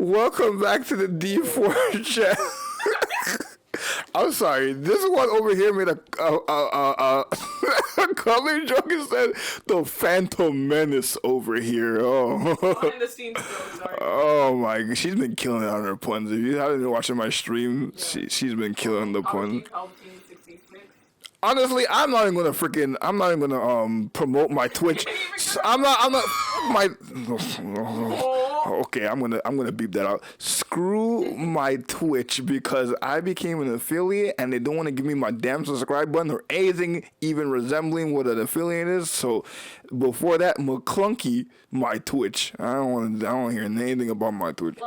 Welcome back to the D4 channel. I'm sorry. This one over here made a color joke and said the Phantom Menace over here. Oh, behind the scenes joke, sorry. Oh my god, she's been killing it on her puns. If you haven't been watching my stream, she's been killing the puns. Honestly, I'm not even gonna promote my Twitch. I'm not my. Okay, I'm gonna beep that out. Screw my Twitch because I became an affiliate and they don't want to give me my damn subscribe button or anything even resembling what an affiliate is. So before that, McClunky my Twitch. I don't want to hear anything about my Twitch.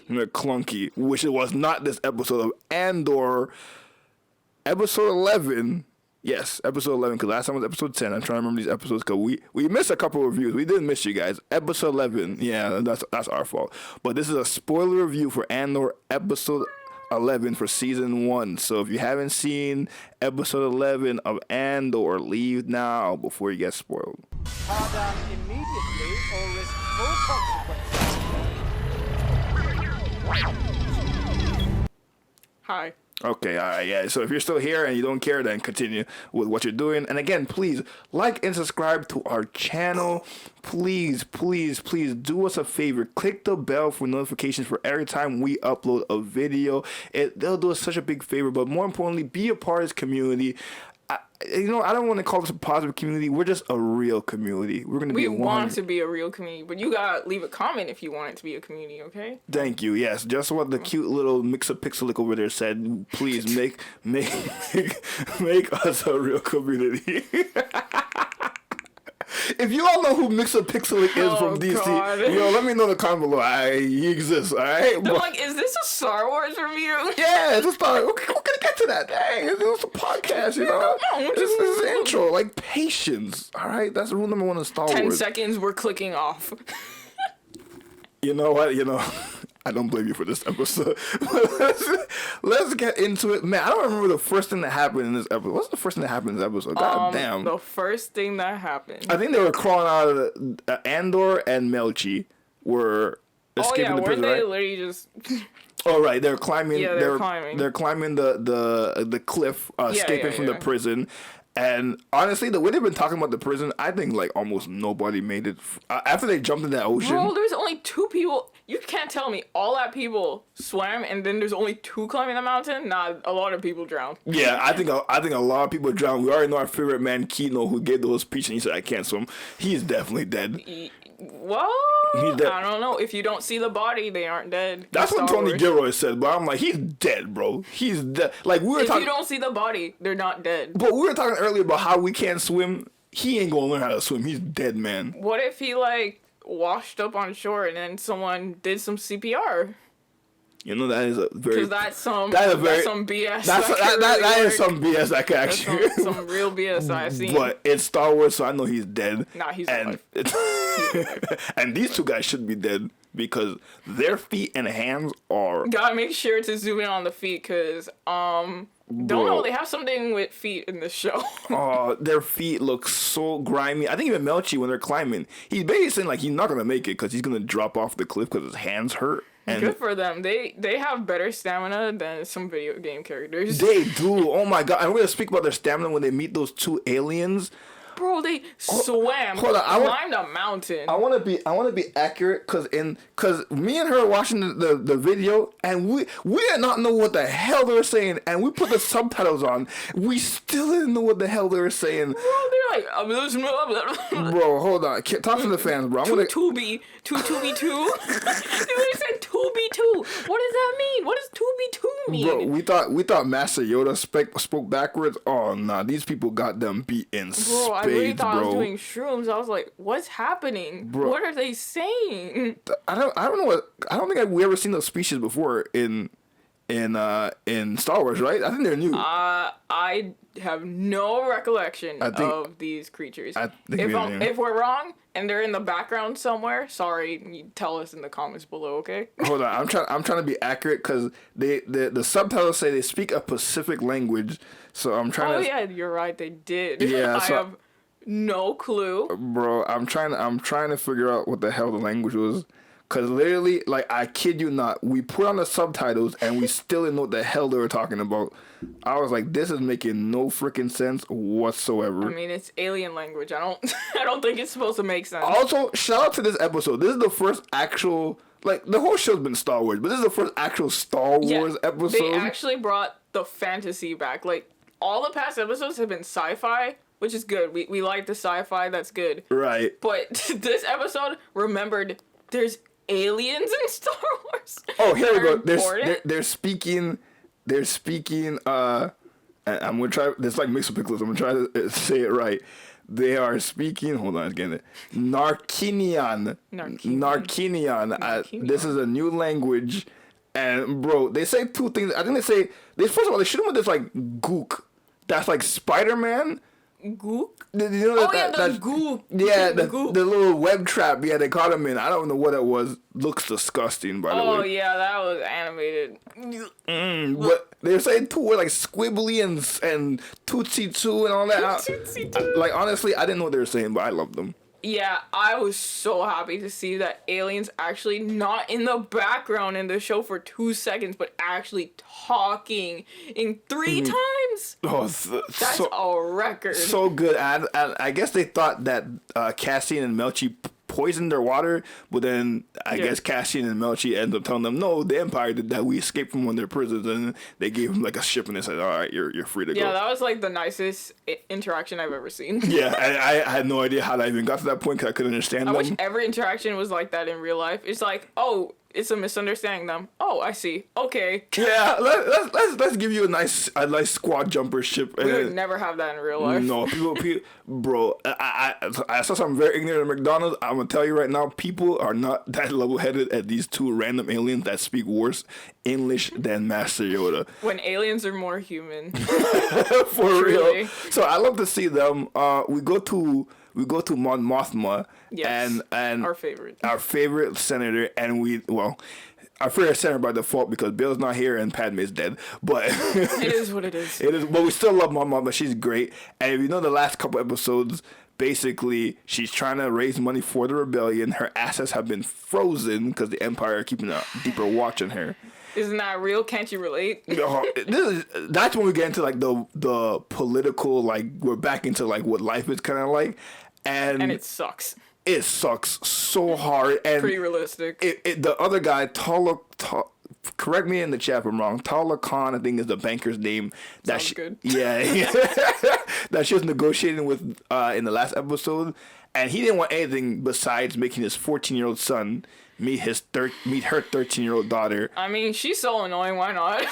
McClunky, which it was not this episode of Andor, episode 11. Yes, episode 11, because last time was episode 10. I'm trying to remember these episodes, because we missed a couple of reviews. We did miss you guys. Episode 11, yeah, that's our fault. But this is a spoiler review for Andor, episode 11 for season 1. So if you haven't seen episode 11 of Andor, leave now before you get spoiled. Pardon immediately or risk full consequences. Hi. Okay, all right, yeah. So if you're still here and you don't care, then continue with what you're doing. And again, please like and subscribe to our channel. Please, please, please do us a favor. Click the bell for notifications for every time we upload a video. They'll do us such a big favor. But more importantly, be a part of this community. I don't want to call this a positive community. We're just a real community. We want to be a real community, but you gotta leave a comment if you want it to be a community, okay? Thank you. Yes, just what the cute little Mix-a-Pixelic over there said. Please make us a real community. If you all know who Mix-a-Pixelic is from DC, God. let me know in the comment below. He exists, all right? They're like, is this a Star Wars review? Yeah, it's a Star Wars. We're gonna get to that. Dang, it's a podcast, This is an intro. Like, patience, all right? That's rule number 1 of Star Wars. 10 seconds, we're clicking off. You know what? I don't blame you for this episode. Let's get into it. Man, I don't remember the first thing that happened in this episode. What's the first thing that happened in this episode? God damn. The first thing that happened. I think they were crawling out of Andor and Melchi were escaping the prison, weren't they right? literally just... Oh, right. They're climbing. Yeah, they're climbing. They're climbing the cliff, escaping from the prison. And honestly, the way they've been talking about the prison, I think like almost nobody made it after they jumped in that ocean. Bro, there's only 2 people. You can't tell me all that people swam and then there's only 2 climbing the mountain. Nah, a lot of people drowned. Yeah, I think a lot of people drowned. We already know our favorite man Kino, who gave the whole speech and he said I can't swim. He's definitely dead. Well, I don't know. If you don't see the body, they aren't dead. That's what Tony Gilroy said, but I'm like, he's dead, bro. He's dead. Like we were talking. If you don't see the body, they're not dead. But we were talking earlier about how we can't swim. He ain't gonna learn how to swim. He's dead, man. What if he like washed up on shore and then someone did some CPR? That is a very. Because that's some BS. That is some BS I can actually. Some real BS I've seen. But it's Star Wars, so I know he's dead. Nah, he's alive. And these 2 guys should be dead because their feet and hands are. Gotta make sure to zoom in on the feet, because don't know, they have something with feet in this show. Their feet look so grimy. I think even Melchi, when they're climbing, he's basically saying like he's not gonna make it because he's gonna drop off the cliff because his hands hurt. And good for them. They have better stamina than some video game characters. They do. Oh my god! And we're gonna speak about their stamina when they meet those 2 aliens. Bro, they swam, climbed a mountain. I want to be accurate, cause me and her were watching the video, and we did not know what the hell they were saying, and we put the subtitles on. We still didn't know what the hell they were saying. Bro, they're like, bro, hold on, talk to the fans, bro. 2B2. They said 2B2. What does that mean? What does 2B2 mean? Bro, we thought Master Yoda spoke backwards. Oh nah, these people got them beat in spades, I really thought I was doing shrooms. I was like, what's happening? Bro, what are they saying? I don't think we ever seen those species before in Star Wars, right? I think they're new. I have no recollection of these creatures. If we're wrong and they're in the background somewhere, sorry, you tell us in the comments below, okay? Hold on, I'm trying to be accurate because the subtitles say they speak a Pacific language, so I'm trying to. Oh yeah, you're right, they did. Yeah, I have no clue. Bro, I'm trying to figure out what the hell the language was. Because literally, like, I kid you not, we put on the subtitles and we still didn't know what the hell they were talking about. I was like, this is making no freaking sense whatsoever. I mean, it's alien language. I don't think it's supposed to make sense. Also, shout out to this episode. This is the first actual, like, the whole show's been Star Wars, but this is the first actual Star Wars episode. They actually brought the fantasy back. Like, all the past episodes have been sci-fi, which is good. We like the sci-fi, that's good. Right. But this episode remembered there's aliens in Star Wars. Oh, here we go. They're speaking. And I'm gonna try. There's like mixed pickles. I'm gonna try to say it right. They are speaking. Hold on, again. Narkinian. This is a new language, and bro, they say two things. I think first of all they should have went this like gook. That's like Spider-Man. Gook? You know the gook. Yeah, the little web trap. Yeah, they caught him in. I don't know what it was. Looks disgusting, by the way. Oh yeah, that was animated. But they're saying two were like squibbly and tootsie two and all that. Tootsie. Like honestly, I didn't know what they were saying, but I loved them. Yeah, I was so happy to see that aliens actually not in the background in the show for 2 seconds, but actually talking in 3 times. Oh, that's a record. So good. And I guess they thought that Cassian and Melchi poisoned their water, but then I guess Cassian and Melchi end up telling them, no, the Empire did that. We escaped from one of their prisons, and they gave him like a ship, and they said, all right, you're free to go. Yeah, that was like the nicest interaction I've ever seen. Yeah, I had no idea how that even got to that point because I couldn't understand them. I wish every interaction was like that in real life. It's like, oh, it's a misunderstanding them. Oh, I see. Okay. Yeah, let's give you a nice squad jumper ship. We would never have that in real life. No, people, bro. I saw something very ignorant at McDonald's. I'm gonna tell you right now, people are not that level-headed at these two random aliens that speak worse English than Master Yoda. When aliens are more human. For real. So I love to see them. We go to Mon Mothma. Yes, and our favorite senator, and our favorite senator by default because Bill's not here and Padme's dead. But it is what it is. It is, but we still love Mon Mothma. She's great, and if you know the last couple episodes, basically she's trying to raise money for the rebellion. Her assets have been frozen because the Empire are keeping a deeper watch on her. Isn't that real? Can't you relate? That's when we get into like the political, like we're back into like what life is kind of like, and it sucks. It sucks so hard and pretty realistic. The other guy, correct me in the chat if I'm wrong. Tala Khan, I think is the banker's name. Sounds good. Yeah, that she was negotiating with in the last episode, and he didn't want anything besides making his 14-year-old son meet her 13-year-old daughter. I mean, she's so annoying. Why not?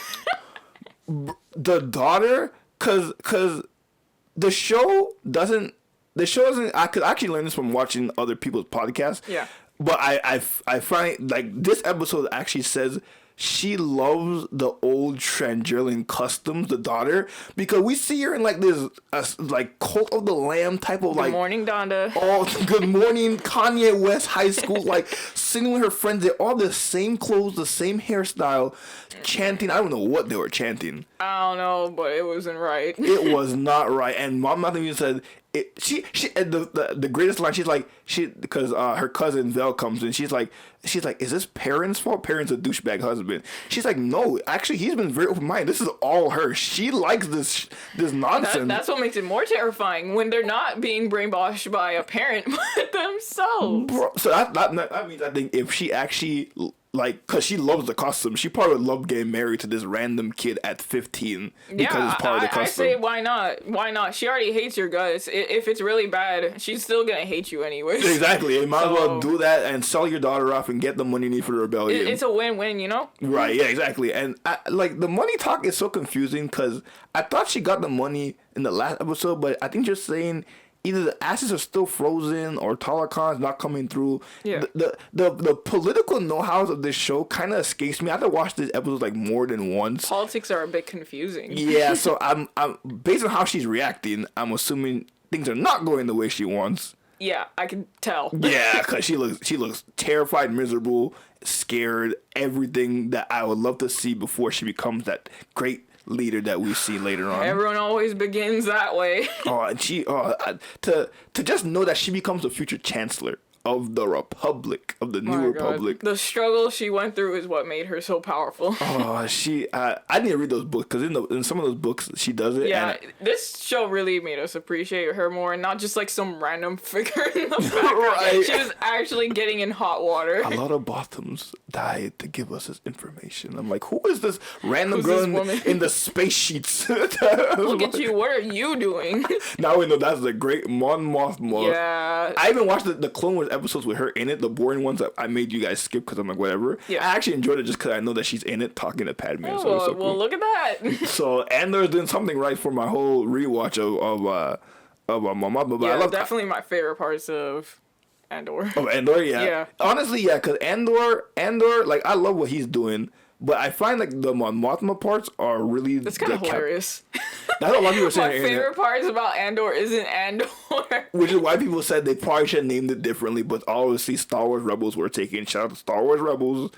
The daughter, cause the show doesn't. I could actually learn this from watching other people's podcasts. Yeah. But I find like this episode actually says she loves the old Trandrillian customs, the daughter, because we see her in like this like Cult of the Lamb type of like. Good morning, Donda. Oh, good morning, Kanye West high school, like sitting with her friends. They all the same clothes, the same hairstyle, chanting. I don't know what they were chanting. I don't know, but it wasn't right. It was not right, and Mom even said. The greatest line because her cousin Vel comes in, she's like, is this Perrin's fault? Perrin's a douchebag husband. She's like, no, actually he's been very open minded. This is all her. She likes this nonsense. That's what makes it more terrifying when they're not being brainwashed by a parent but themselves. Bro, so that means I think if she actually. Like, cause she loves the custom. She probably would love getting married to this random kid at 15 because it's part of the custom. I say, why not? Why not? She already hates your guts. If it's really bad, she's still gonna hate you anyway. Exactly. You might as well do that and sell your daughter off and get the money you need for the rebellion. It's a win-win, you know? Right. Yeah. Exactly. And like the money talk is so confusing because I thought she got the money in the last episode, but I think you're saying. Either the assets are still frozen or Tala Khan's not coming through. Yeah. The political know-hows of this show kind of escapes me. I have to watch this episode like more than once. Politics are a bit confusing. Yeah, so I'm based on how she's reacting, I'm assuming things are not going the way she wants. Yeah, I can tell. Yeah, because she looks terrified, miserable, scared, everything that I would love to see before she becomes that great leader that we see later on. Everyone always begins that way. And she to just know that she becomes the future chancellor of the Republic, of the My New God. Republic. The struggle she went through is what made her so powerful. Oh, I need to read those books, because in some of those books she does it. Yeah, this show really made us appreciate her more, and not just like some random figure in the background. Right. She was actually getting in hot water. A lot of Bothams died to give us this information. I'm like, who is this random Who's girl this woman? in the space sheets? Look at you, what are you doing? Now we know that's the great Mon Mothma. Yeah. I even watched the Clone Wars episodes with her in it, the boring ones that I made you guys skip because I'm like, whatever. Yeah. I actually enjoyed it just because I know that she's in it talking to Padme. Oh, so it's so well, cool. look at that. So Andor's doing something right for my whole rewatch of Mon Mothma. But I Yeah, love definitely my favorite parts of Andor. Oh, Andor, yeah. Yeah. Honestly, yeah, because Andor, like, I love what he's doing, but I find, like, the Mon Mothma parts are really... That's kind of hilarious. That's what a lot of people are saying. My on the internet, favorite parts about Andor isn't Andor. which is why people said they probably should have named it differently, but obviously Star Wars Rebels were taken. Shout out to Star Wars Rebels.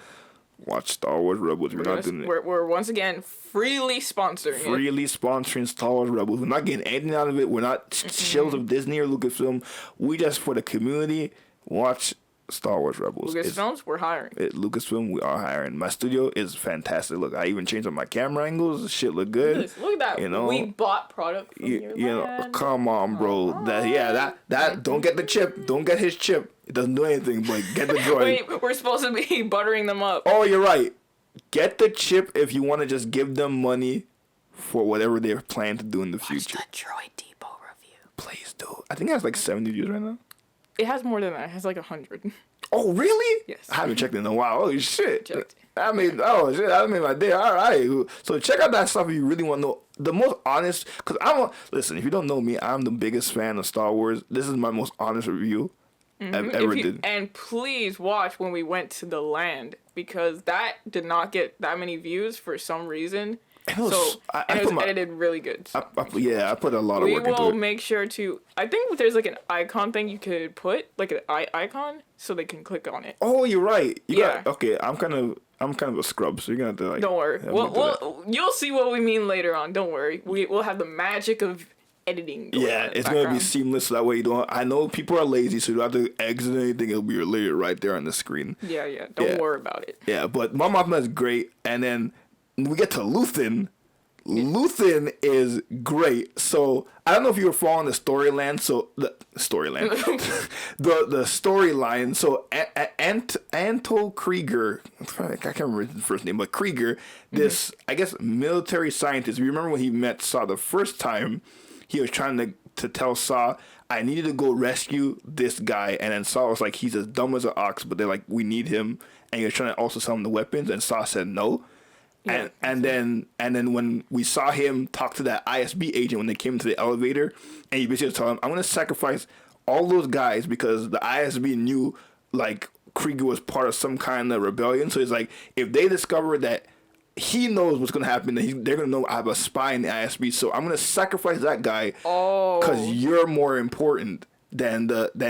Watch Star Wars Rebels. We're not doing it. We're once again freely sponsoring it. Freely sponsoring Star Wars Rebels. We're not getting anything out of it. We're not shills of Disney or Lucasfilm. We just, for the community, watch Star Wars Rebels. Lucasfilms, we're hiring. Lucasfilm, we are hiring. My studio is fantastic. Look, I even changed up my camera angles. Shit look good. Look at that. You know, we bought product from you your know, land. come on, bro. That don't get the chip. Don't get his chip. It doesn't do anything, but get the droid. Wait, we're supposed to be buttering them up. Oh, you're right. Get the chip if you want to just give them money for whatever they plan to do in the future. Watch the Droid Depot review. Please do. I think it has like 70 views right now. It has more than that. It has like 100. Oh, really? Yes. I haven't checked in a while. Holy shit. Checked. That made my day. All right. So check out that stuff if you really want to know. The most honest, because listen, if you don't know me, I'm the biggest fan of Star Wars. This is my most honest review I've ever did. And please watch when we went to the land, because that did not get that many views for some reason. It was edited really good. So I put a lot of we work into will it. make sure to. I think there's like an icon thing you could put, like an icon, so they can click on it. Oh, you're right. Yeah. Okay, I'm kind of a scrub, so you're gonna have to like. Don't worry. Well, you'll see what we mean later on. Don't worry. We'll have the magic of editing. Yeah, it's gonna be seamless. So that way you don't. I know people are lazy, so you don't have to exit anything. It'll be later right there on the screen. Yeah. Don't worry about it. Yeah, but Mon Mothma is great, and then we get to Luthen. Luthen is great. So I don't know if you were following the storyline. So the storyline, the storyline. So Anto Krieger, I can't remember his first name, but Krieger, this I guess military scientist. You remember when he met Saw the first time? He was trying to tell Saw, I needed to go rescue this guy, and then Saw was like, he's as dumb as an ox, but they're like, we need him, and he was trying to also sell him the weapons, and Saw said no. Yeah, and then when we saw him talk to that ISB agent when they came to the elevator, and he basically told him, I'm gonna sacrifice all those guys because the ISB knew like Krieger was part of some kind of rebellion. So he's like, if they discover that he knows what's gonna happen, then they're gonna know I have a spy in the ISB. So I'm gonna sacrifice that guy because you're more important than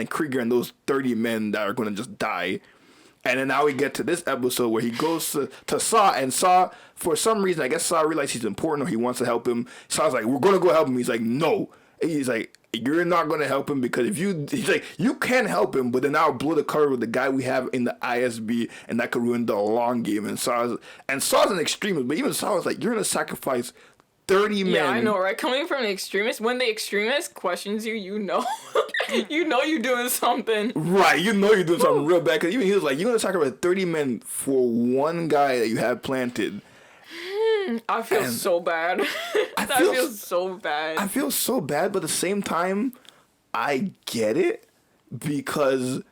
Krieger and those 30 men that are gonna just die. And then now we get to this episode where he goes to Saw, and Saw, for some reason, I guess Saw realized he's important or he wants to help him. Saw's like, we're going to go help him. He's like, no. He's like, you're not going to help him because he's like, you can help him, but then I'll blow the cover with the guy we have in the ISB, and that could ruin the long game. And Saw's an extremist, but even Saw was like, you're going to sacrifice 30 men. Yeah, I know, right? Coming from an extremist, when the extremist questions you, you know you're doing something. Right, you know you're doing something real bad. Because even he was like, you're going to sacrifice 30 men for one guy that you have planted. I feel so bad. I feel so bad. I feel so bad, but at the same time, I get it because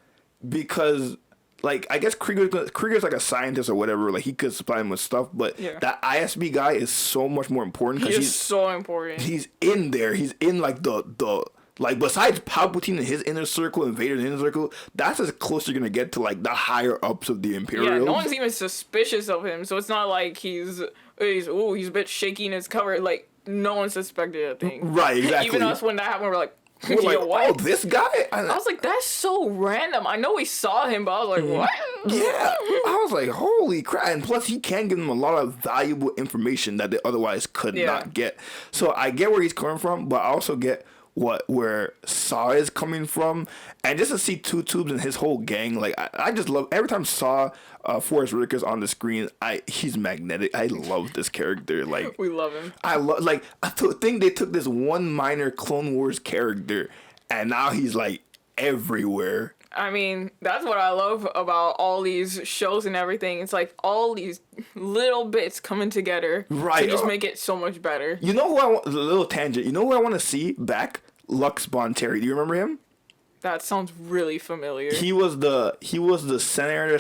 like, I guess Krieger's like a scientist or whatever. Like, he could supply him with stuff, but that ISB guy is so much more important. He's so important. He's in there. He's in, like, the like, besides Palpatine and his inner circle and Vader's inner circle, that's as close you're going to get to, like, the higher ups of the Imperials. Yeah, no one's even suspicious of him, so it's not like he's a bit shaky in his cover. Like, no one suspected a thing. Right, exactly. Even us, when that happened, we're like, what? Oh, this guy? I was like, that's so random. I know we saw him, but I was like, what? Yeah. I was like, holy crap. And plus, he can give them a lot of valuable information that they otherwise could not get. So I get where he's coming from, but I also get where Saw is coming from, and just to see Two Tubes and his whole gang, like I just love every time Saw Forrest Whitaker's on the screen. He's magnetic. I love this character. Like we love him. I think they took this one minor Clone Wars character, and now he's like everywhere. I mean, that's what I love about all these shows and everything. It's like all these little bits coming together to just make it so much better. You know who I want? A little tangent. You know who I want to see back? Lux Bonteri. Do you remember him? That sounds really familiar. He was the senator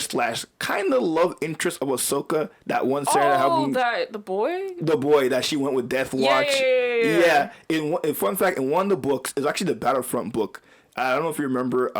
/ kind of love interest of Ahsoka. That one senator helping. The boy. The boy that she went with Death Watch. Yeah. In fun fact, in one of the books, it's actually the Battlefront book. I don't know if you remember.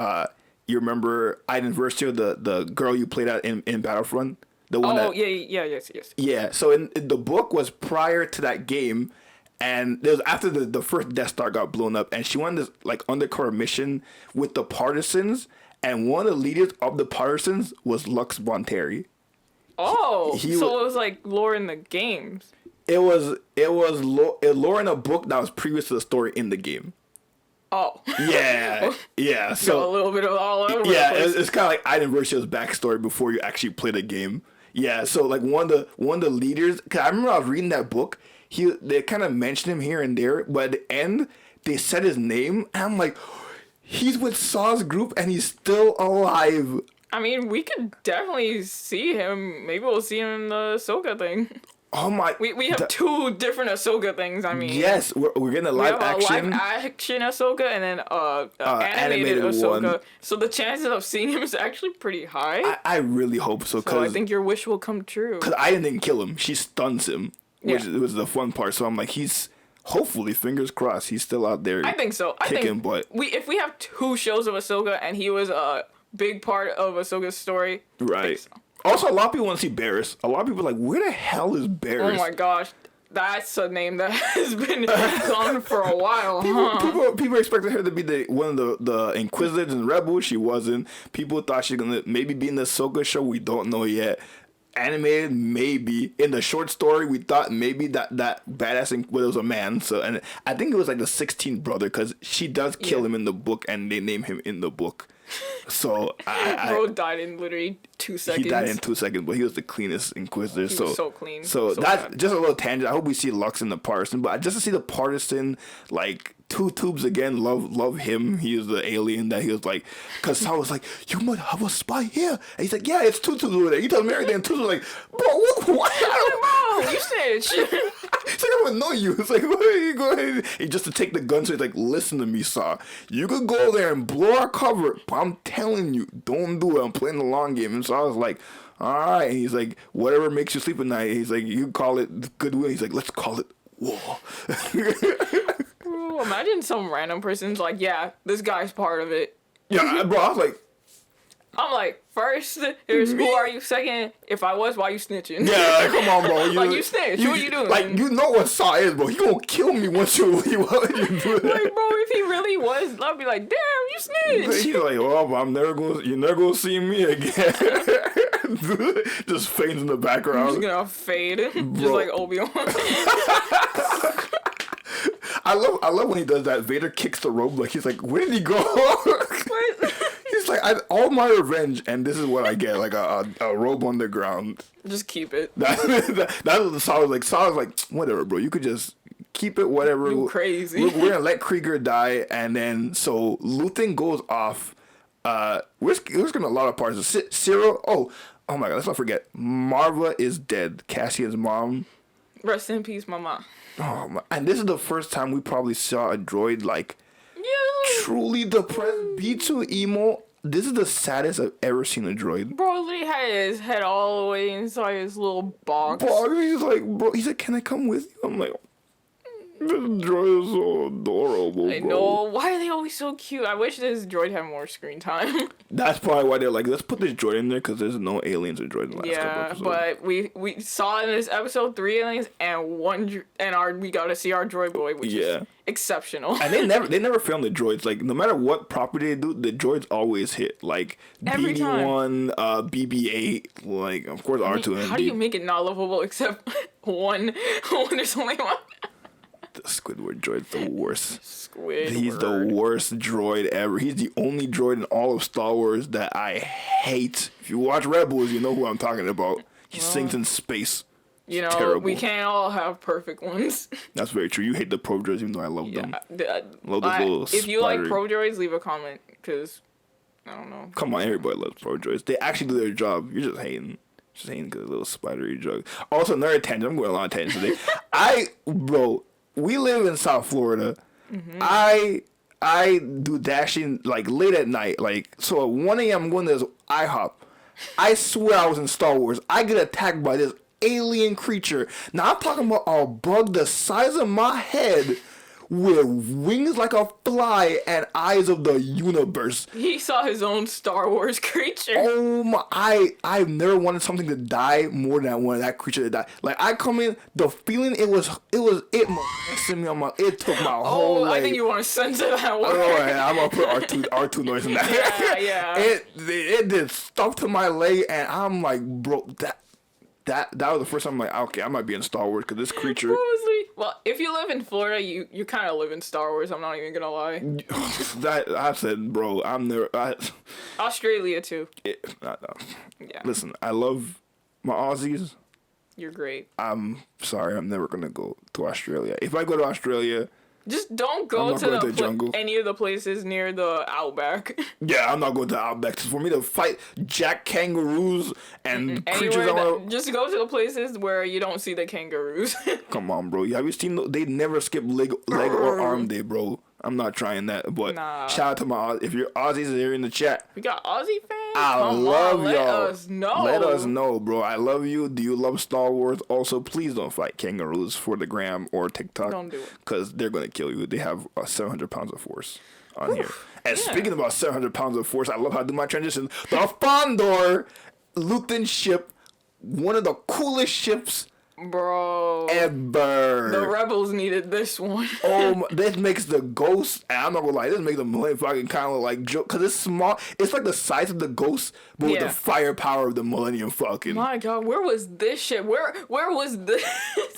You remember Iden Versio, the girl you played at in Battlefront? The one yes. Yeah, so in the book was prior to that game, and it was after the first Death Star got blown up, and she went on this like undercover mission with the Partisans, and one of the leaders of the Partisans was Lux Bonteri. Oh, it was like lore in the games. It was lore in a book that was previous to the story in the game. Oh. Yeah. So a little bit of all over. Yeah, it's kind of like Iden Versio's backstory before you actually play the game. Yeah, so like one of the leaders. Cause I remember I was reading that book. They kind of mentioned him here and there, but at the end they said his name, and I'm like, he's with Saw's group and he's still alive. I mean, we could definitely see him. Maybe we'll see him in the Ahsoka thing. Oh my! We have two different Ahsoka things. I mean, yes, we're getting a live action. Live action Ahsoka and then animated Ahsoka. One. So the chances of seeing him is actually pretty high. I really hope so. So I think your wish will come true. Because I didn't kill him. She stuns him, which was the fun part. So I'm like, he's hopefully, fingers crossed, he's still out there. I think so. Kicking butt. If we have two shows of Ahsoka and he was a big part of Ahsoka's story, right? I think so. Also, a lot of people want to see Barriss. A lot of people are like, where the hell is Barriss? Oh my gosh. That's a name that has been gone for a while. People expected her to be one of the Inquisitors and Rebels. She wasn't. People thought she was going to maybe be in the Ahsoka show. We don't know yet. Animated, maybe. In the short story, we thought maybe that badass Inquisitor was a man. So, and I think it was like the 16th brother, because she does kill him in the book, and they name him in the book. So Bro died in literally 2 seconds. He died in 2 seconds, but he was the cleanest Inquisitor. He was so clean. So that's just a little tangent. I hope we see Lux in the Partisan, but just to see the Partisan, like Two Tubes again, love him. He is the alien that he was like, because I was like, you might have a spy here, and he's like, yeah, it's Two Tubes over there. He tells me everything, and Two Tubes like, bro, what? Bro, you snitch. It's like, I don't know you. It's like, go ahead. And just to take the gun, so he's like, listen to me, Saw. You could go there and blow our cover, but I'm telling you, don't do it. I'm playing the long game. And so I was like, all right. And he's like, whatever makes you sleep at night. He's like, you call it goodwill. He's like, let's call it war. Bro, imagine some random person's like, yeah, this guy's part of it. Yeah, bro, I was like, first, there's who are you? Second, if I was, why you snitching? Yeah, come on, bro. You snitch. What you doing? Like, you know what Saw is, bro. He gonna kill me once you do that. Like, bro, if he really was, I'd be like, damn, you snitch. He's like, well, you're never gonna see me again. Just fades in the background. I'm just gonna fade, just like Obi-Wan. I love when he does that. Vader kicks the rope, like he's like, where did he go? He's like, all my revenge, and this is what I get, like a robe on the ground. Just keep it. That's what Saw was like. Saw was like, whatever, bro. You could just keep it, whatever. You crazy. We're gonna let Krieger die, and then so Luthen goes off. We're skipping a lot of parts. Cyril. Oh my God. Let's not forget. Marva is dead. Cassian's mom. Rest in peace, mama. Oh my! And this is the first time we probably saw a droid like truly depressed, be too emo. This is the saddest I've ever seen a droid. Bro literally had his head all the way inside his little box. He's like, can I come with you? I'm like, this droid is so adorable, I know. Why are they always so cute? I wish this droid had more screen time. That's probably why they're like, let's put this droid in there, because there's no aliens or droids in the last couple episodes. But we saw in this episode 3 aliens and we got to see our droid boy, which is exceptional. And they never filmed the droids. Like, no matter what property they do, the droids always hit. Like every BB-1, BB-8, like of course R2 and how do you make it not lovable except one? There's only one. Squidward droid's the worst. Squidward. He's the worst droid ever. He's the only droid in all of Star Wars that I hate. If you watch Rebels, you know who I'm talking about. He sinks in space. You know, terrible. We can't all have perfect ones. That's very true. You hate the pro droids, even though I love them. Love those little if you like spidery- pro droids, leave a comment, because I don't know. Come on, everybody loves pro droids. They actually do their job. You're just hating. Just hating because little spidery jug. Also, another tangent. I'm going a lot of tangents today. Bro, we live in South Florida. Mm-hmm. I do dashing like late at night. Like, so at 1 a.m. I'm going to this IHOP. I swear I was in Star Wars. I get attacked by this alien creature. Now I'm talking about a bug the size of my head with wings like a fly and eyes of the universe. He saw his own Star Wars creature. Oh my! I've never wanted something to die more than I wanted that creature to die. Like I come in, the feeling it molested me on my. It took my whole. Oh, I think you want to censor that one. Oh, yeah, I'm gonna put R2 noise in that. Yeah. It did stuff to my leg, and I'm like, bro, that was the first time I'm like, okay, I might be in Star Wars because this creature. Well, if you live in Florida, you kind of live in Star Wars. I'm not even gonna lie. That I said, bro, I'm never. Australia too. No. Yeah. Listen, I love my Aussies. You're great. I'm sorry, I'm never gonna go to Australia. If I go to Australia, just don't go to the jungle. Any of the places near the outback. Yeah, I'm not going to the outback. For me to fight jack kangaroos and creatures, just go to the places where you don't see the kangaroos. Come on, bro. Have you seen? They never skip leg or arm day, bro. I'm not trying that. But shout out to my if you're Aussies here in the chat. We got Aussie fans. I love y'all. Let us know. Let us know, bro. I love you. Do you love Star Wars? Also, please don't fight kangaroos for the gram or TikTok. Don't do it. Because they're going to kill you. They have 700 pounds of force on here. And speaking about 700 pounds of force, I love how I do my transition. The Fondor Lutheran ship, one of the coolest ships bro ever. The rebels needed this one. This makes the Ghost, and I'm not gonna lie, this makes the Millennium Falcon kind of like joke because it's small. It's like the size of the Ghost, but with the firepower of the Millennium Falcon. My God, where was this shit? Where was this?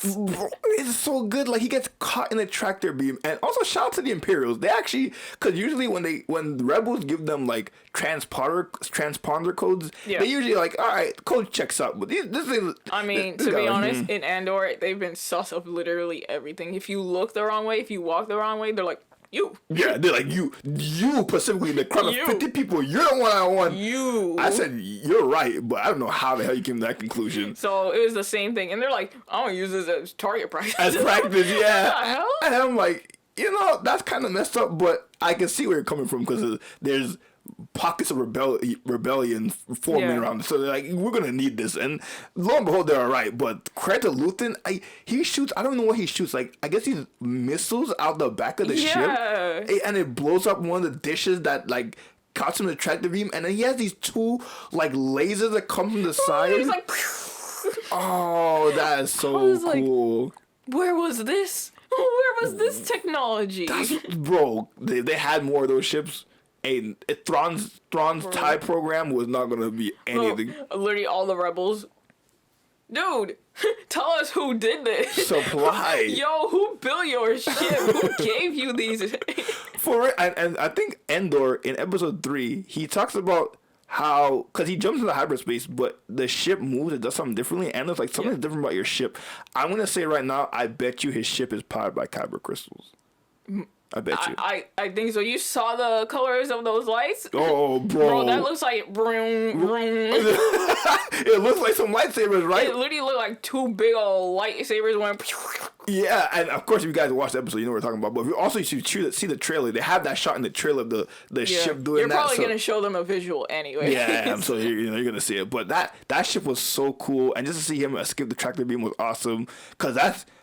Bro, it's so good. Like he gets caught in a tractor beam, and also shout out to the Imperials. They actually, because usually when the rebels give them like transponder codes, they usually like, all right, code checks out. But this is, I mean, to be honest, in Andor, they've been sus of literally everything. If you look the wrong way, if you walk the wrong way, they're like, you. Yeah, they're like, you specifically in the crowd of 50 people, you're the one I want. You. I said, you're right, but I don't know how the hell you came to that conclusion. So it was the same thing. And they're like, I want to use this as target practice. As practice, yeah. What the hell? And I'm like, that's kind of messed up, but I can see where you're coming from because there's pockets of rebellion forming around. So they're like, we're gonna need this, and lo and behold, they're all right. But credit to Luthen, he shoots. I don't know what he shoots. Like I guess he's missiles out the back of the ship, and it blows up one of the dishes that like caught him the tractor beam, and then he has these two like lasers that come from the side. He's like, oh, that is so cool. Like, where was this? Where was this technology? Bro, they had more of those ships. And Thrawn's TIE program was not gonna be anything. Literally, all the rebels. Dude, tell us who did this. Supply. Yo, who built your ship? Who gave you these? And I think Andor in episode 3, he talks about how, because he jumps into hyperspace, but the ship moves, it does something differently. And there's like something different about your ship. I'm gonna say right now, I bet you his ship is powered by kyber crystals. I bet you. I think so. You saw the colors of those lights? Oh, bro. That looks like vroom, vroom. It looks like some lightsabers, right? It literally looked like two big old lightsabers went. Yeah, and of course, if you guys watch the episode, you know what we're talking about. But if you also see the trailer, they have that shot in the trailer of the ship doing You're that. You're probably going to show them a visual anyway. Yeah, so you're going to see it. But that ship was so cool. And just to see him escape the tractor beam was awesome. Because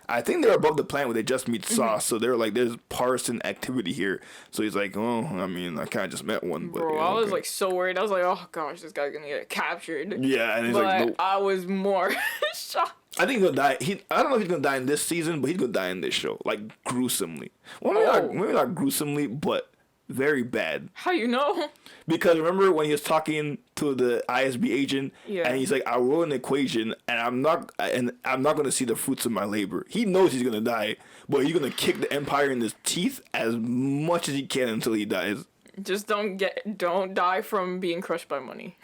I think they're above the planet where they just meet Sauce. So they're like, there's partisan activity here. So he's like, oh, I mean, I kind of just met one. But, bro, I was like so worried. I was like, oh gosh, this guy's going to get captured. Yeah, and he's but like, nope. I was more shocked. I think he's gonna die. I don't know if he's gonna die in this season, but he's gonna die in this show, like gruesomely. Well, maybe not gruesomely, but very bad. How you know? Because remember when he was talking to the ISB agent, and he's like, "I wrote an equation, and I'm not going to see the fruits of my labor." He knows he's gonna die, but he's gonna kick the Empire in his teeth as much as he can until he dies. Just don't die from being crushed by money.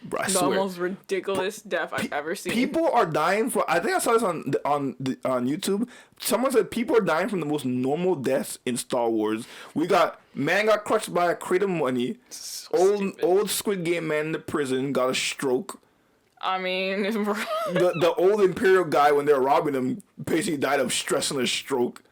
Bro, I the swear. most ridiculous death I've ever seen. People are dying for. I think I saw this on YouTube. Someone said people are dying from the most normal deaths in Star Wars. We got man got crushed by a crate of money. So old Squid Game man in the prison got a stroke. I mean, the old Imperial guy when they were robbing him basically died of stress and a stroke.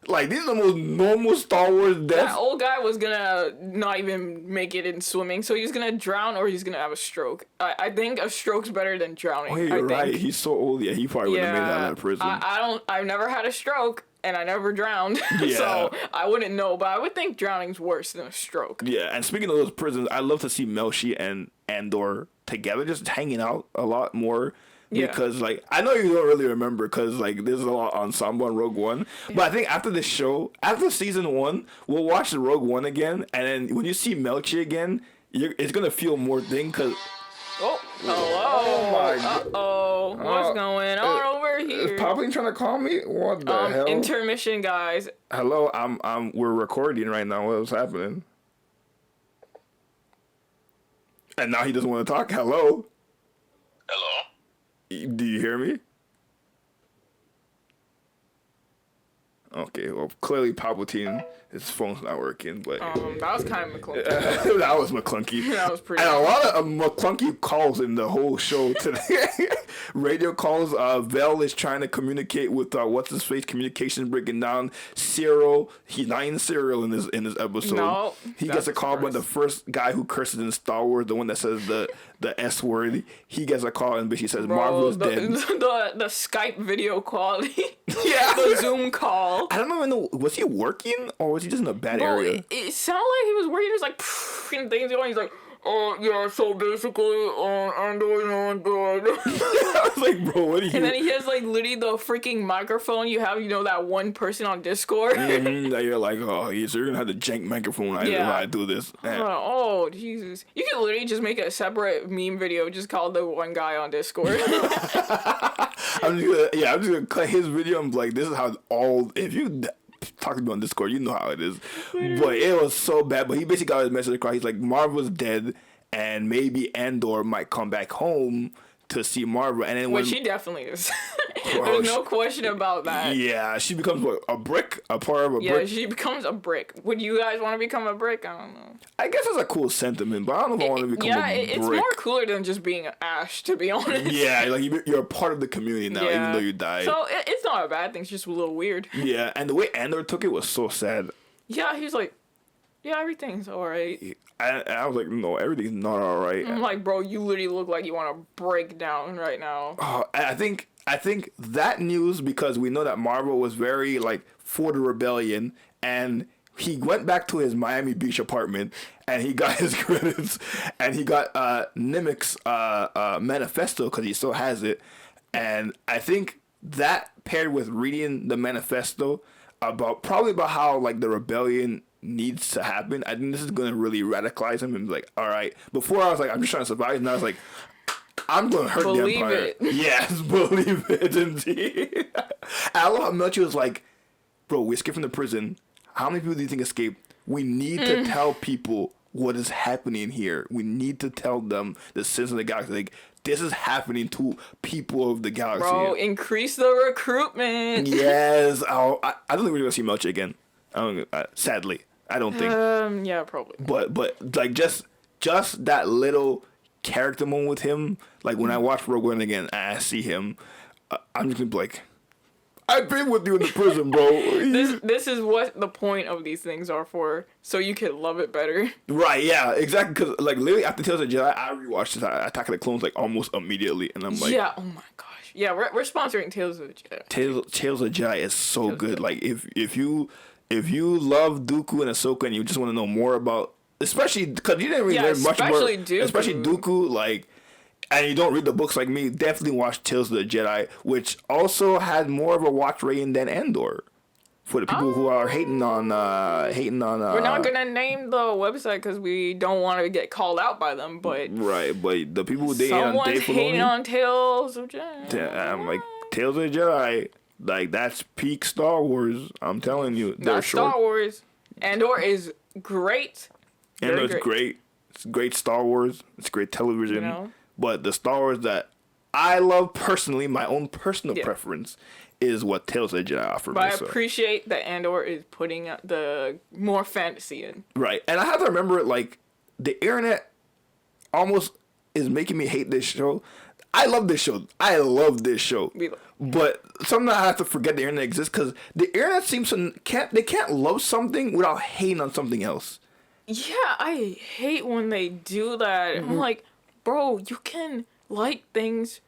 Like, these are the most normal Star Wars deaths. That old guy was gonna not even make it in swimming, so he's gonna drown or he's gonna have a stroke. I think a stroke's better than drowning. Oh, yeah, you're right. He's so old. Yeah, he probably wouldn't have made it out of that prison. I've never had a stroke, and I never drowned, so I wouldn't know, but I would think drowning's worse than a stroke. Yeah, and speaking of those prisons, I love to see Melshi and Andor together, just hanging out a lot more. Because, like, I know you don't really remember because, like, there's a lot of ensemble on Rogue One. But I think after this show, after season 1, we'll watch the Rogue One again. And then when you see Melchi again, it's going to feel more thing because... Oh, hello. Oh, my God. Uh-oh. What's going on over here? Is Palpatine trying to call me? What the hell? Intermission, guys. Hello, we're recording right now. What's happening? And now he doesn't want to talk. Hello? Hello? Do you hear me? Okay, well, clearly Palpatine, his phone's not working, but... that was kind of McClunky. That was McClunky. That was pretty... And a lot of McClunky calls in the whole show today. Radio calls, Vel is trying to communicate with, what's-his-face, communications breaking down. Cyril, he's not in Cyril in this episode. No. He gets a call by the first guy who curses in Star Wars, the one that says the S word. He gets a call and basically says, Marvel is dead. The Skype video quality. Yeah. The Zoom call. I don't even know, was he working or was he just in a bad area? It sounded like he was working. He was like, and things going. He's like, oh, yeah, so basically, Andor on board. I was like, bro, what are you... And then he has, like, literally the freaking microphone you have, that one person on Discord. That you're like, oh, so you're going to have the jank microphone when I do this. Oh, Jesus. You could literally just make a separate meme video just called the one guy on Discord. I'm just going to cut his video and be like, this is how if you... talk to me on Discord, you know how it is. But it was so bad. But he basically got his message across. He's like, Marvel's dead, and maybe Andor might come back home to see Marvel. And then which he definitely is. There's no question about that. Yeah, she becomes a brick, a part of a brick. Yeah, she becomes a brick. Would you guys want to become a brick? I don't know. I guess it's a cool sentiment, but I don't know if I want to become a brick. Yeah, it's more cooler than just being Ash, to be honest. Yeah, like you're a part of the community now, even though you died. So it's not a bad thing. It's just a little weird. Yeah, and the way Andor took it was so sad. Yeah, he's like, yeah, everything's alright. I was like, no, everything's not alright. I'm like, bro, you literally look like you want to break down right now. I think that news, because we know that Marvel was very like for the rebellion, and he went back to his Miami Beach apartment and he got his credits, and he got Nimic's manifesto because he still has it, and I think that paired with reading the manifesto about how like the rebellion needs to happen, I think this is gonna really radicalize him and be like, all right. Before I was like, I'm just trying to survive. Now I was like, I'm gonna hurt the Empire. It. Yes, believe it indeed. I love how Melchi was like, bro, we escaped from the prison. How many people do you think escaped? We need to tell people what is happening here. We need to tell them the sins of the galaxy. Like, this is happening to people of the galaxy. Bro, increase the recruitment. Yes. I don't think we're gonna see Melchi again. Sadly, I don't think. Yeah, probably. But like just that little character moment with him. Like when I watch Rogue One again, and I see him, I'm just gonna be like, I've been with you in the prison, bro. This is what the point of these things are for, so you can love it better. Right? Yeah, exactly. Because like literally after Tales of the Jedi, I rewatched Attack of the Clones like almost immediately, and I'm like, yeah. Oh my gosh. Yeah, we're sponsoring Tales of the Jedi. Tales of the Jedi is so good. Like if you love Dooku and Ahsoka and you just want to know more about, especially because you didn't really learn much more, especially Dooku, like, and you don't read the books like me, definitely watch Tales of the Jedi, which also had more of a watch rating than Andor. For the people who are hating on. We're not gonna name the website because we don't want to get called out by them. But right, but the people who someone's hating on Tales of Jedi. I'm like Tales of Jedi. Like that's peak Star Wars. I'm telling you, that's Star Wars. Andor is great. Andor's great. It's great Star Wars. It's great television. You know? But the Star Wars that I love personally, my own personal preference, is what Tales of Jedi offer me. But I appreciate that Andor is putting the more fantasy in. Right. And I have to remember, like, the internet almost is making me hate this show. I love this show. But sometimes I have to forget the internet exists because the internet seems to can't love something without hating on something else. Yeah, I hate when they do that. I'm like, bro, you can like things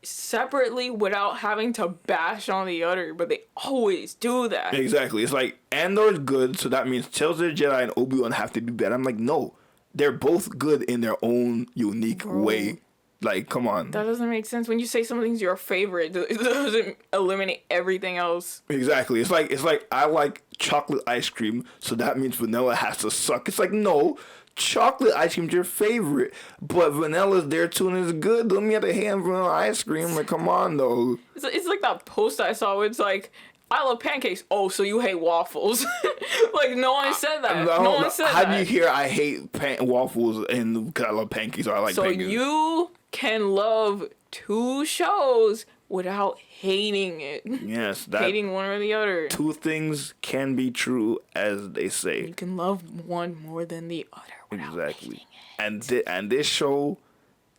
separately without having to bash on the other, but they always do that. Exactly. It's like Andor's good, so that means Tales of the Jedi and Obi-Wan have to be bad. I'm like, no, they're both good in their own unique way. Like, come on. That doesn't make sense. When you say something's your favorite, it doesn't eliminate everything else. Exactly. It's like I like chocolate ice cream, so that means vanilla has to suck. It's like, no, chocolate ice cream's your favorite, but vanilla's there too and it's good. Let me have a hand vanilla ice cream. Like, come on, though. It's like that post I saw where it's like, I love pancakes. Oh, so you hate waffles? Like, no one said that. No one said that. How do you hear I hate waffles and because I love pancakes or I like pancakes? So you can love two shows without hating it. Yes, hating one or the other. Two things can be true, as they say. You can love one more than the other without hating it. And this show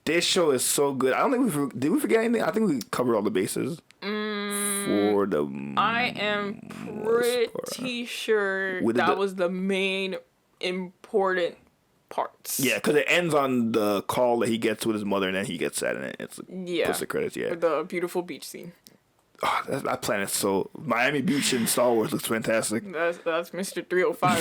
is so good. I don't think did we forget anything? I think we covered all the bases. For the I am pretty sure that was the main important parts. Yeah, because it ends on the call that he gets with his mother, and then he gets sad, and it's puts the credits. Yeah, with the beautiful beach scene. Oh, that planet so Miami Beach in Star Wars looks fantastic. That's Mr. 305.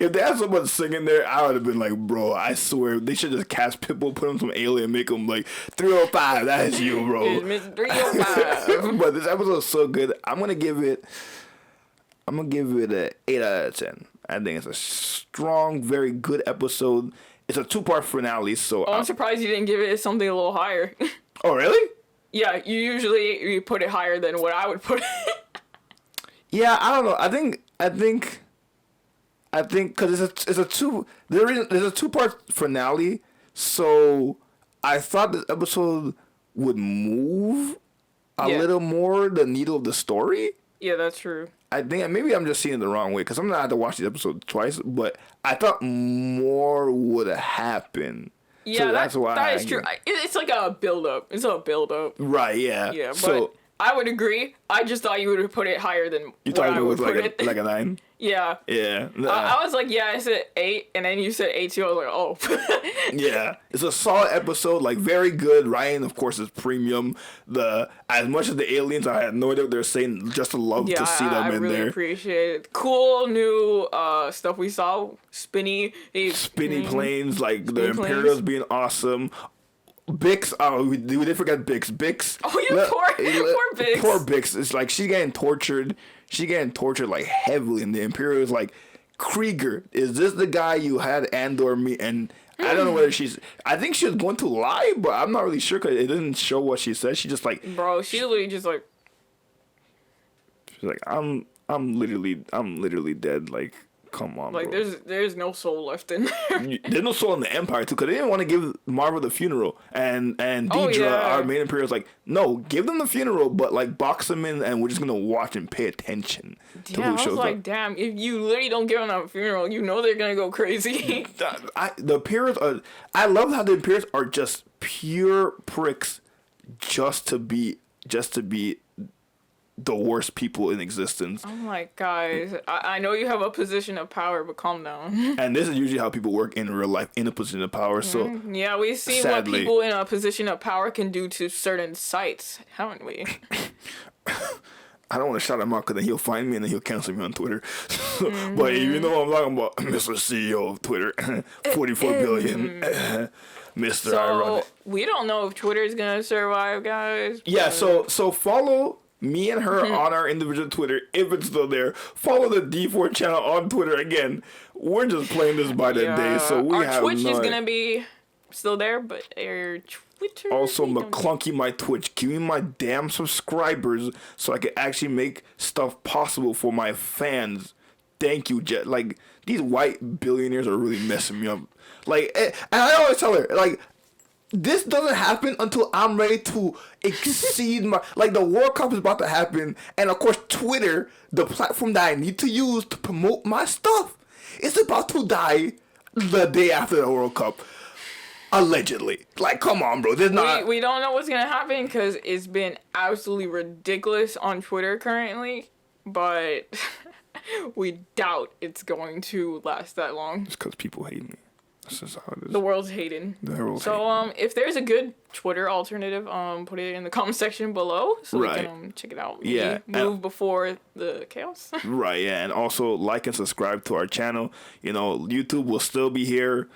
If they had someone singing there, I would have been like, bro, I swear they should just cast Pitbull, put him some alien, make him like 305. That is you, bro. It's Mr. 305. But this episode is so good. I'm gonna give it an 8 out of 10. I think it's a strong, very good episode. It's a 2-part finale, so I'm surprised you didn't give it something a little higher. Oh, really? Yeah, you put it higher than what I would put it. Yeah, I don't know. I think because there's a 2-part finale, so I thought this episode would move a little more the needle of the story. Yeah, that's true. I think maybe I'm just seeing it the wrong way because I'm gonna have to watch the episode twice, but I thought more would happen. Yeah, so that's why that is true. It's like a build up. It's a build up. Right. Yeah. Yeah. But I would agree. I just thought you would have put it higher than you thought it was like a 9. Yeah. Yeah. I was like, yeah, I said 8, and then you said 8 too. I was like, oh. Yeah, it's a solid episode, like very good. Ryan, of course, is premium. As much as the aliens, I had no idea what they're saying. Just to love to see them in there. I really appreciate it. Cool new stuff we saw. Spinny planes, like the Imperials being awesome. Bix, we did forget Bix. Bix. Oh, yeah, poor Bix. Poor Bix. It's like she's getting tortured. She getting tortured like heavily, and the Imperial is like, Krieger, is this the guy you had Andor meet? And I don't know whether I think she was going to lie, but I'm not really sure because it didn't show what she said. She just like, bro, she literally just like, she's like, I'm literally dead. Like, come on, like, bro. there's no soul left in there. There's no soul in the Empire too, because they didn't want to give Marvel the funeral, and Deidre, our main Imperial, was like, no, give them the funeral, but like box them in, and we're just gonna watch and pay attention to who shows up. Damn, if you literally don't give them a funeral, you know they're gonna go crazy. The Imperials are. I love how the Imperials are just pure pricks, just to be the worst people in existence. I'm like, guys, I know you have a position of power, but calm down. And this is usually how people work in real life, in a position of power. So yeah, we've seen what people in a position of power can do to certain sites, haven't we? I don't want to shout him out because then he'll find me and then he'll cancel me on Twitter. But you know what I'm talking about, Mr. CEO of Twitter, 44 billion, Mr. So we don't know if Twitter is gonna survive, guys. Yeah, so follow Me and her on our individual Twitter, if it's still there. Follow the D4 channel on Twitter. Again, we're just playing this by the day, so we our have Twitch no. is gonna be still there, but our Twitter. Also, we don't- McClunky, my Twitch. Give me my damn subscribers so I can actually make stuff possible for my fans. Thank you, Jet. Like, these white billionaires are really messing me up. Like, and I always tell her, like, this doesn't happen until I'm ready to exceed my... Like, the World Cup is about to happen, and of course, Twitter, the platform that I need to use to promote my stuff, is about to die the day after the World Cup. Allegedly. Like, come on, bro. There's not... We don't know what's gonna happen because it's been absolutely ridiculous on Twitter currently, but we doubt it's going to last that long. It's because people hate me. That's just how it is. The world's hating. If there's a good Twitter alternative, put it in the comment section below so we can check it out. Maybe Yeah. move before the chaos. Right, yeah. And also like and subscribe to our channel. You know, YouTube will still be here.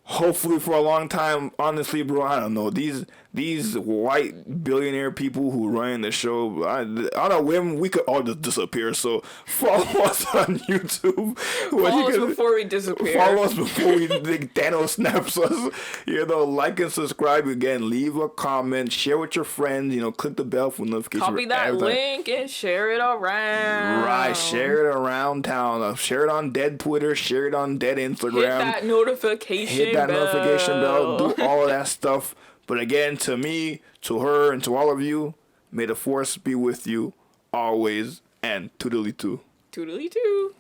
Hopefully for a long time. Honestly, bro, I don't know. These white billionaire people who run the show, on a whim, we could all just disappear. So follow us on YouTube. Follow us before we disappear. Follow us before we Thanos snaps us. You know, like and subscribe again. Leave a comment. Share with your friends. You know, click the bell for notifications. Copy that link and share it around. Right, share it around town. Share it on dead Twitter. Share it on dead Instagram. Hit that notification bell. Do all of that stuff. But again, to me, to her, and to all of you, may the force be with you always, and toodly-too. Toodly-too.